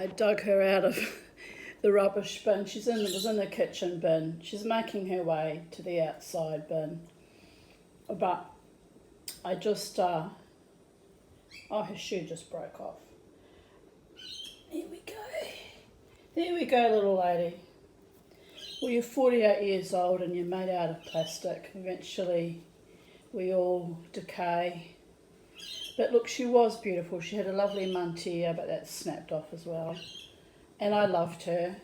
I dug her out of the rubbish bin. Was in the kitchen bin. She's making her way to the outside bin. But I just, her shoe just broke off. There we go. There we go, little lady. Well, you're 48 years old and you're made out of plastic. Eventually, we all decay. But look, she was beautiful. She had a lovely mantilla, but that snapped off as well. And I loved her.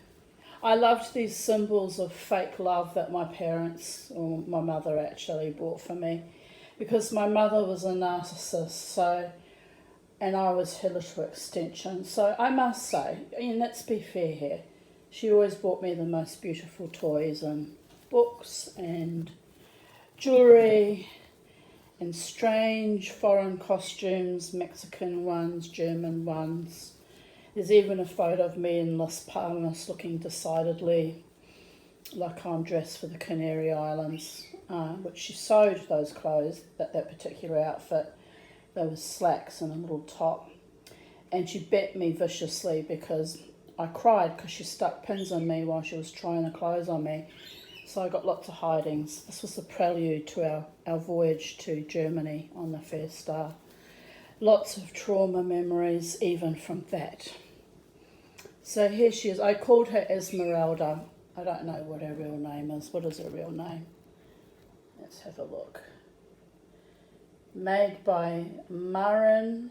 I loved these symbols of fake love that my parents, or my mother actually, bought for me. Because my mother was a narcissist, and I was her little extension. So I must say, and let's be fair here, she always bought me the most beautiful toys and books and jewellery and strange foreign costumes, Mexican ones, German ones. There's even a photo of me in Las Palmas looking decidedly like I'm dressed for the Canary Islands, which she sewed those clothes, that particular outfit. There was slacks and a little top. And she bet me viciously because I cried because she stuck pins in me while she was trying the clothes on me. So I got lots of hidings. This was the prelude to our voyage to Germany on the first star. Lots of trauma memories even from that. So here she is. I called her Esmeralda. I don't know what her real name is. What is her real name? Let's have a look. Made by Marin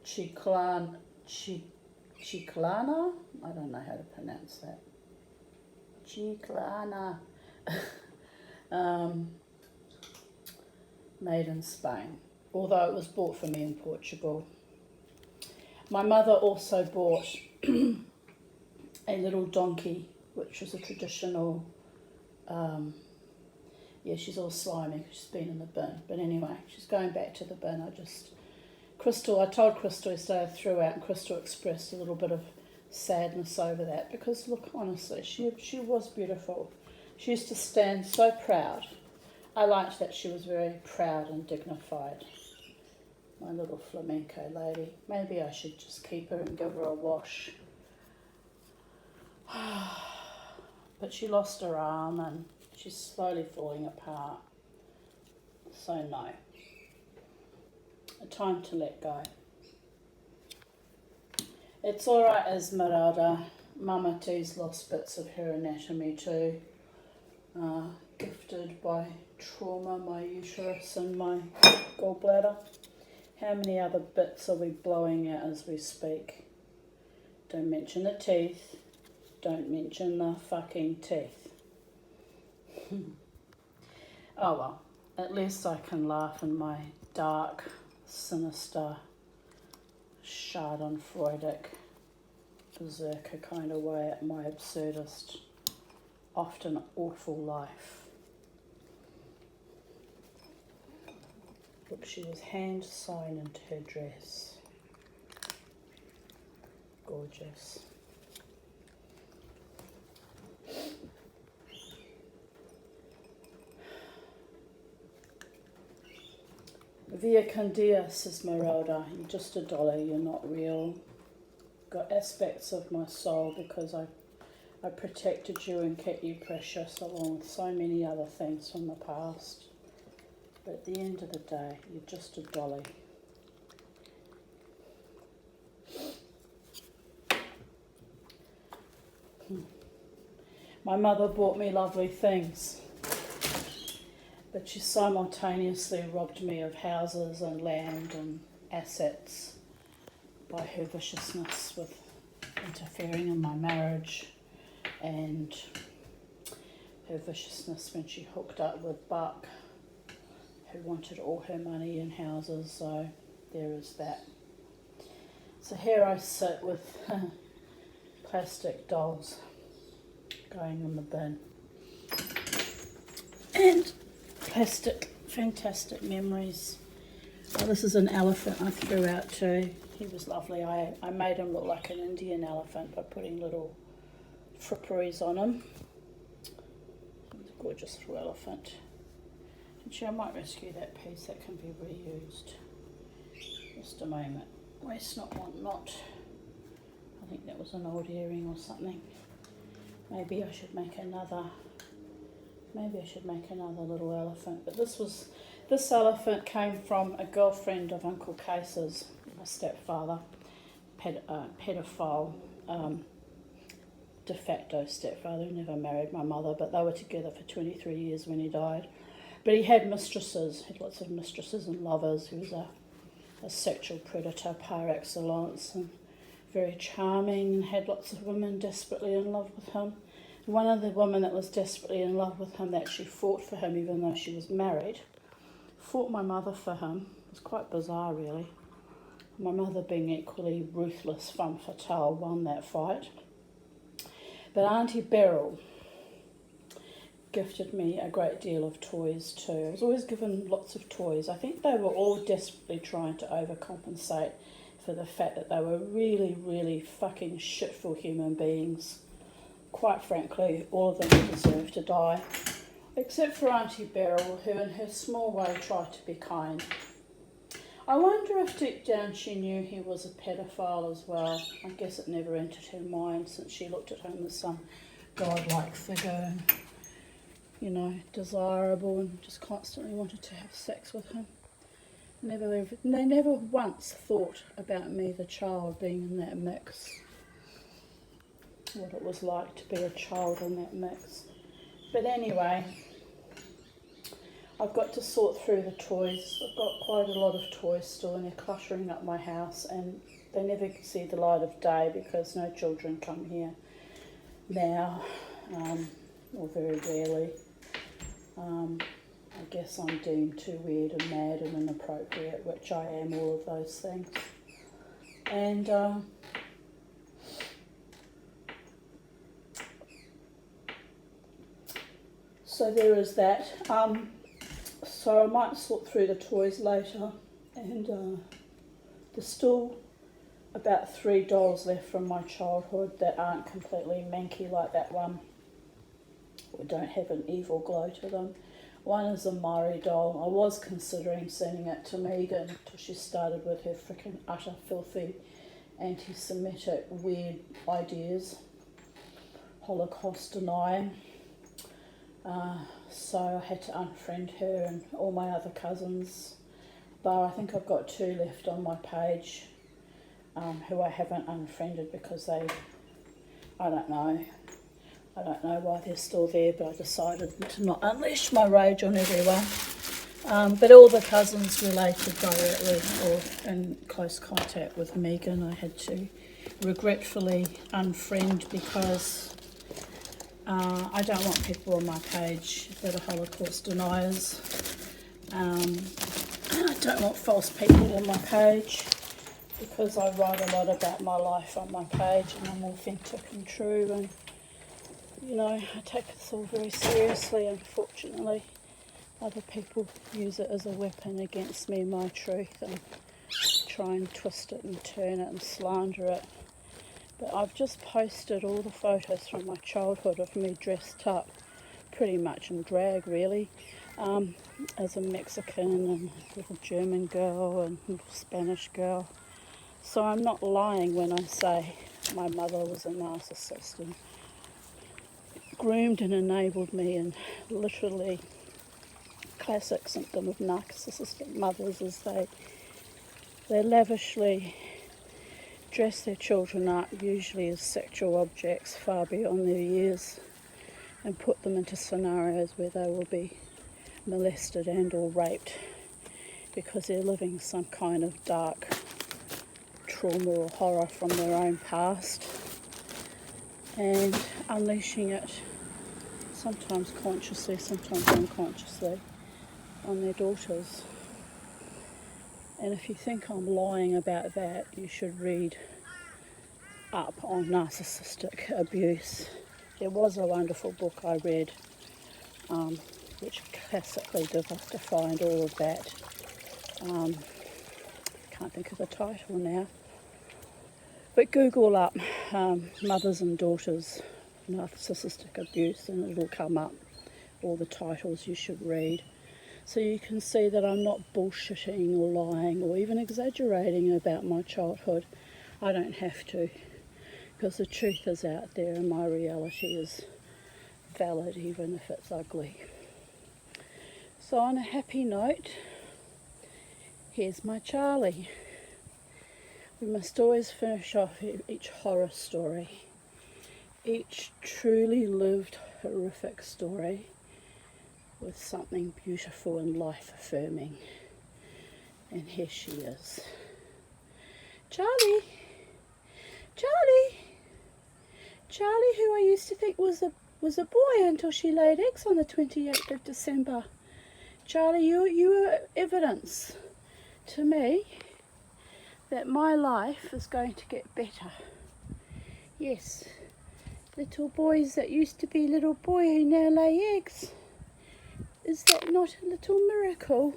Chiclana. I don't know how to pronounce that. Chiclana. Made in Spain, although it was bought for me in Portugal. My mother also bought a little donkey, which was a traditional, she's all slimy because she's been in the bin. But anyway, she's going back to the bin. I told Crystal yesterday I threw out, and Crystal expressed a little bit of sadness over that because, look, honestly, she was beautiful. She used to stand so proud. I liked that she was very proud and dignified. My little flamenco lady. Maybe I should just keep her and give her a wash. But she lost her arm and she's slowly falling apart. So no. Time to let go. It's alright, Esmeralda. Mama T's lost bits of her anatomy too. Gifted by trauma, my uterus and my gallbladder. How many other bits are we blowing out as we speak? Don't mention the teeth. Don't mention the fucking teeth. Oh well, at least I can laugh in my dark, sinister, schadenfreudic, berserker kind of way at my absurdist, often awful life. Look, she was hand sewn into her dress. Gorgeous. Via con Dios, Esmeralda, you're just a dolly, you're not real. Got aspects of my soul because I protected you and kept you precious along with so many other things from the past. But at the end of the day, you're just a dolly. My mother bought me lovely things, but she simultaneously robbed me of houses and land and assets by her viciousness with interfering in my marriage and her viciousness when she hooked up with Buck, who wanted all her money and houses, so there is that. So here I sit with plastic dolls going in the bin. And plastic, fantastic memories. Oh, this is an elephant I threw out too. He was lovely. I made him look like an Indian elephant by putting little fripperies on him. He's a gorgeous little elephant. Actually, I might rescue that piece. That can be reused. Just a moment. Waste not, want not. I think that was an old earring or something. Maybe I should make another little elephant. But this elephant came from a girlfriend of Uncle Case's, my stepfather, pedophile, de facto stepfather, who never married my mother, but they were together for 23 years when he died. But he had mistresses, had lots of mistresses and lovers. He was a sexual predator par excellence, and very charming, and had lots of women desperately in love with him. One of the women that was desperately in love with him, that actually fought for him even though she was married, fought my mother for him. It was quite bizarre, really. My mother, being equally ruthless, femme fatale, won that fight. But Auntie Beryl gifted me a great deal of toys too. I was always given lots of toys. I think they were all desperately trying to overcompensate for the fact that they were really, really fucking shitful human beings. Quite frankly, all of them deserve to die. Except for Auntie Beryl, who in her small way tried to be kind. I wonder if deep down she knew he was a pedophile as well. I guess it never entered her mind, since she looked at him as some godlike figure, and, you know, desirable, and just constantly wanted to have sex with him. They never once thought about me, the child, being in that mix. What it was like to be a child in that mix. But anyway, I've got to sort through the toys. I've got quite a lot of toys still, and they're cluttering up my house, and they never see the light of day because no children come here now, or very rarely. I guess I'm deemed too weird and mad and inappropriate, which I am, all of those things. And so there is that. So I might sort through the toys later, and there's still about 3 dolls left from my childhood that aren't completely manky like that one, or don't have an evil glow to them. One is a Maori doll. I was considering sending it to Megan until she started with her freaking utter filthy anti-Semitic weird ideas, Holocaust denying. So I had to unfriend her and all my other cousins. But I think I've got 2 left on my page who I haven't unfriended because I don't know why they're still there, but I decided to not unleash my rage on everyone. But all the cousins related directly or in close contact with Megan, I had to regretfully unfriend because I don't want people on my page that are Holocaust deniers. I don't want false people on my page because I write a lot about my life on my page, and I'm authentic and true, and you know, I take this all very seriously. Unfortunately, other people use it as a weapon against me, my truth, and try and twist it and turn it and slander it. But I've just posted all the photos from my childhood of me dressed up, pretty much in drag really, as a Mexican and a little German girl and a little Spanish girl. So I'm not lying when I say my mother was a narcissist and groomed and enabled me, and literally classic symptom of narcissistic mothers is they lavishly dress their children up, usually as sexual objects far beyond their years, and put them into scenarios where they will be molested and or raped because they're living some kind of dark trauma or horror from their own past and unleashing it, sometimes consciously, sometimes unconsciously, on their daughters. And if you think I'm lying about that, you should read up on narcissistic abuse. There was a wonderful book I read which classically defined all of that. Can't think of the title now. But Google up mothers and daughters narcissistic abuse and it'll come up, all the titles you should read. So you can see that I'm not bullshitting or lying or even exaggerating about my childhood. I don't have to. because the truth is out there and my reality is valid even if it's ugly. So on a happy note, here's my Charlie. We must always finish off each horror story, each truly lived horrific story, with something beautiful and life affirming. And here she is. Charlie! Charlie! Charlie, who I used to think was a boy until she laid eggs on the 28th of December. Charlie, you are evidence to me that my life is going to get better. Yes, little boys that used to be little boy who now lay eggs. Is that not a little miracle?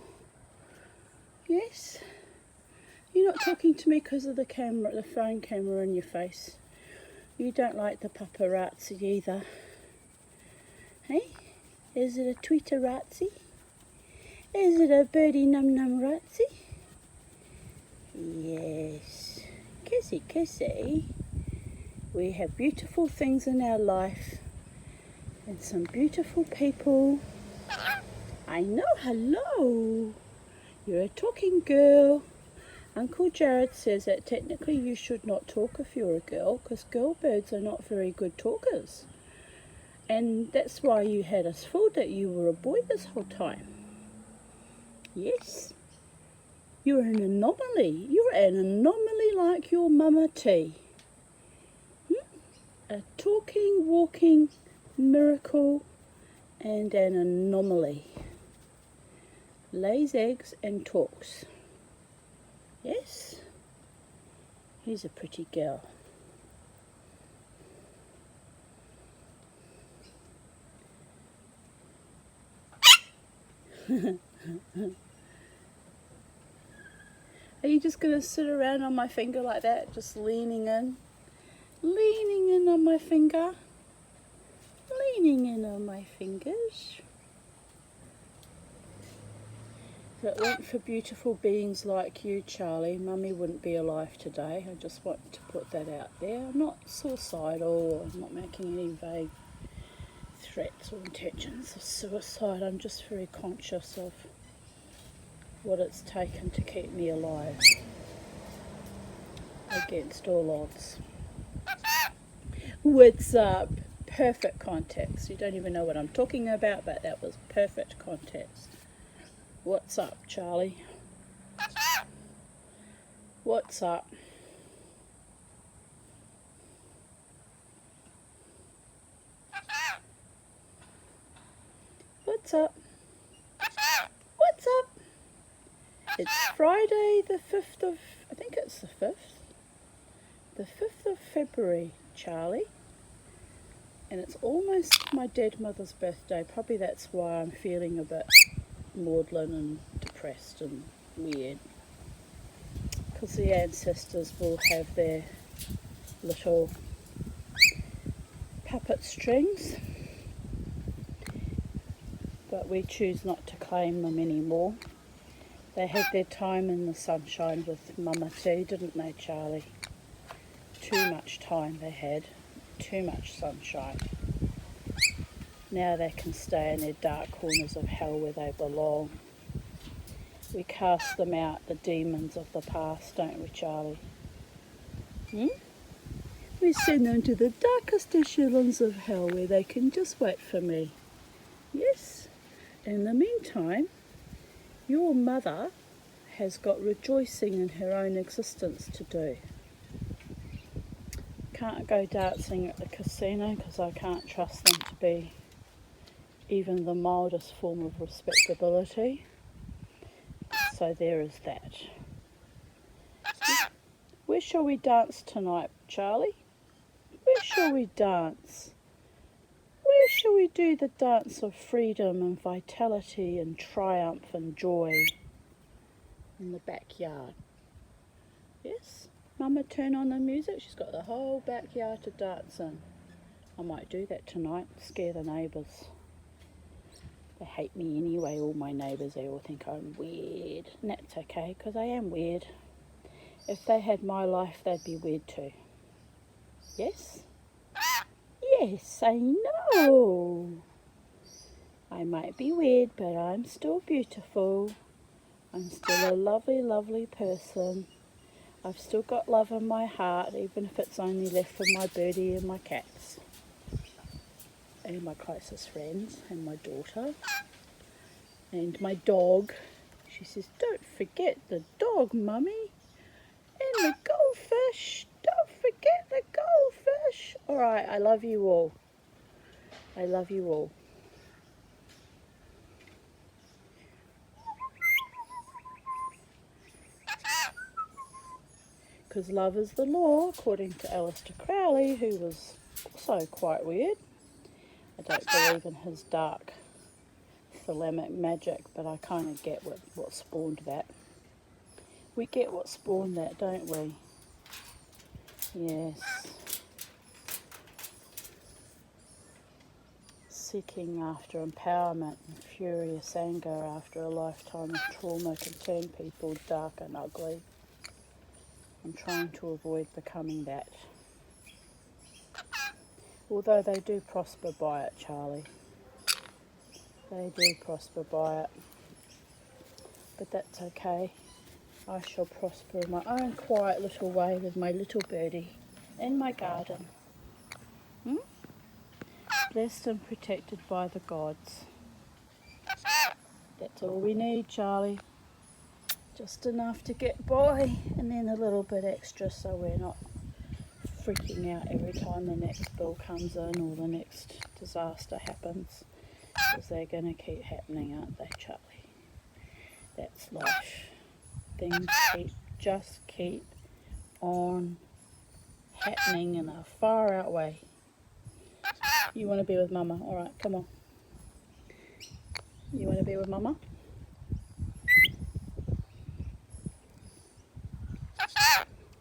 Yes? You're not talking to me because of the camera, the phone camera in your face. You don't like the paparazzi either. Hey? Is it a tweeterazzi? Is it a birdie num num razzi? Yes. Kissy kissy. We have beautiful things in our life and some beautiful people. I know, hello. You're a talking girl. Uncle Jared says that technically you should not talk if you're a girl because girl birds are not very good talkers. And that's why you had us fooled that you were a boy this whole time. Yes. You're an anomaly. You're an anomaly like your mama T. A talking, walking miracle and an anomaly. Lays eggs and talks. Yes? Here's a pretty girl. Are you just going to sit around on my finger like that, just leaning in? Leaning in on my finger? Leaning in on my fingers? If it weren't for beautiful beings like you, Charlie, Mummy wouldn't be alive today. I just want to put that out there. I'm not suicidal, or I'm not making any vague threats or intentions of suicide. I'm just very conscious of what it's taken to keep me alive against all odds. What's up? Perfect context. You don't even know what I'm talking about, but that was perfect context. What's up, Charlie? What's up? What's up? What's up? It's Friday the 5th of, I think it's the 5th. The 5th of February, Charlie. And it's almost my dead mother's birthday. Probably that's why I'm feeling a bit maudlin and depressed and weird. Because the ancestors will have their little puppet strings. But we choose not to claim them anymore. They had their time in the sunshine with Mama T, didn't they, Charlie? Too much time they had. Too much sunshine. Now they can stay in their dark corners of hell where they belong. We cast them out, the demons of the past, don't we, Charlie? We send them to the darkest echelons of hell where they can just wait for me. Yes? In the meantime, your mother has got rejoicing in her own existence to do. Can't go dancing at the casino because I can't trust them to be even the mildest form of respectability. So there is that. Where shall we dance tonight, Charlie? Where shall we dance? Where shall we do the dance of freedom and vitality and triumph and joy? In the backyard. Yes? Mama, turn on the music. She's got the whole backyard to dance in. I might do that tonight, scare the neighbours. They hate me anyway, all my neighbours. They all think I'm weird. And that's okay, because I am weird. If they had my life, they'd be weird too. Yes? Yes, I know. I might be weird, but I'm still beautiful. I'm still a lovely, lovely person. I've still got love in my heart, even if it's only left for my birdie and my cats. And my closest friends, and my daughter. And my dog. She says, don't forget the dog, Mummy. And the goldfish. Don't forget the goldfish. Alright, I love you all. I love you all. Because love is the law, according to Aleister Crowley, who was also quite weird. I don't believe in his dark thalamic magic, but I kind of get what spawned that. We get what spawned that, don't we? Yes. Seeking after empowerment and furious anger after a lifetime of trauma can turn people dark and ugly. I'm trying to avoid becoming that. Although they do prosper by it, Charlie. They do prosper by it. But that's okay. I shall prosper in my own quiet little way with my little birdie in my garden. Blessed and protected by the gods. That's all we need, Charlie. Just enough to get by, and then a little bit extra so we're not freaking out every time the next bill comes in or the next disaster happens, because they're going to keep happening, aren't they, Charlie? That's life. Things just keep on happening in a far out way. You want to be with Mama? Alright, come on. You want to be with Mama?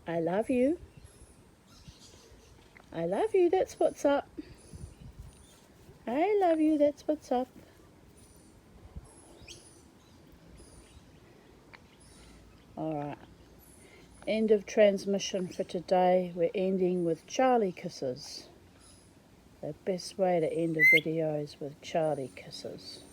I love you. I love you, that's what's up. I love you, that's what's up. Alright. End of transmission for today. We're ending with Charlie kisses. The best way to end a video is with Charlie kisses.